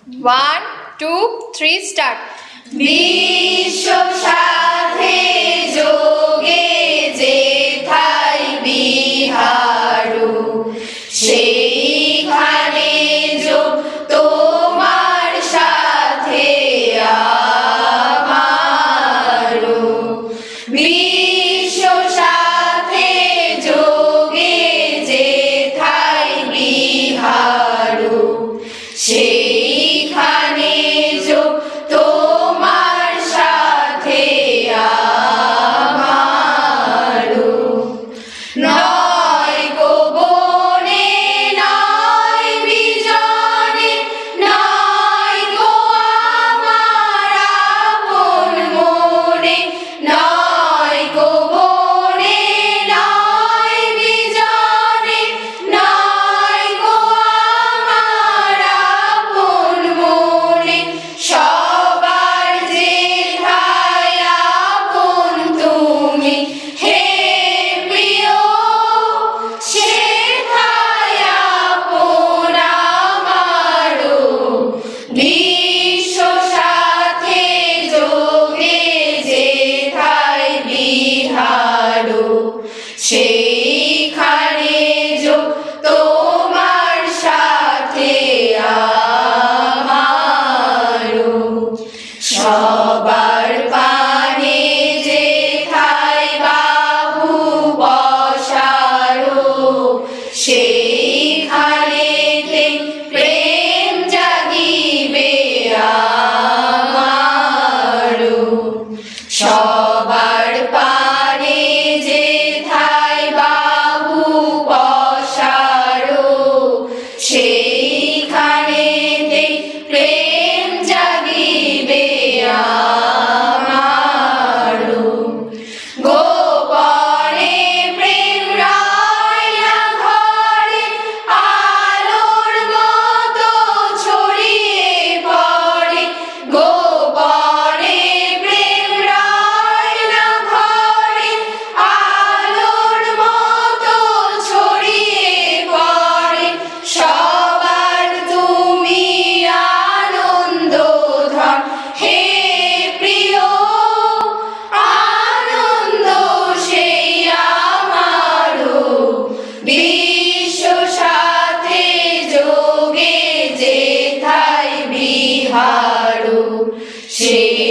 1, 2, 3, start. বিশ্ব সাথে যোগে যেথায় বিহারু সেইখানে যোগ তোমার সাথে আমারও। বিশ্ব সাথে যোগে যেথায় বিহারু সেইখানে যোগ তোমার সাথে আমারও। নয় গো বনে নয় বিজনে নয় গো আমার আপন মনে, নয় গো বনে নয় বিজনে নয় গো আমার আপন মনে, সবার যেথায় আপন তুমি হে প্রিয় সেথায় আপন আমারও। বিশ্ব সাথে যোগে যেথায় বিহারু সেইখানে যোগ তোমার সাথে আমারও। সবার পানে যেথায় বাহু বসারো সেইখানেতে প্রেম জাগিবে আমারও। সবার পানে যেথায় বাহু বসারো সেইখানেতে প্রেম জাগিবে আমারও। গোপনে প্রেম রায়না ঘরে আলোর মতো ছড়িয়ে পড়ে, গোপনে প্রেম রায়না ঘরে আলোর মতো ছড়িয়ে পড়ে, সবার তুমি আনন্দ ধর হে প্রিয় আনন্দ সেই আমারও। বিশ্ব সাথে যোগে যেথায় বিহারু সেই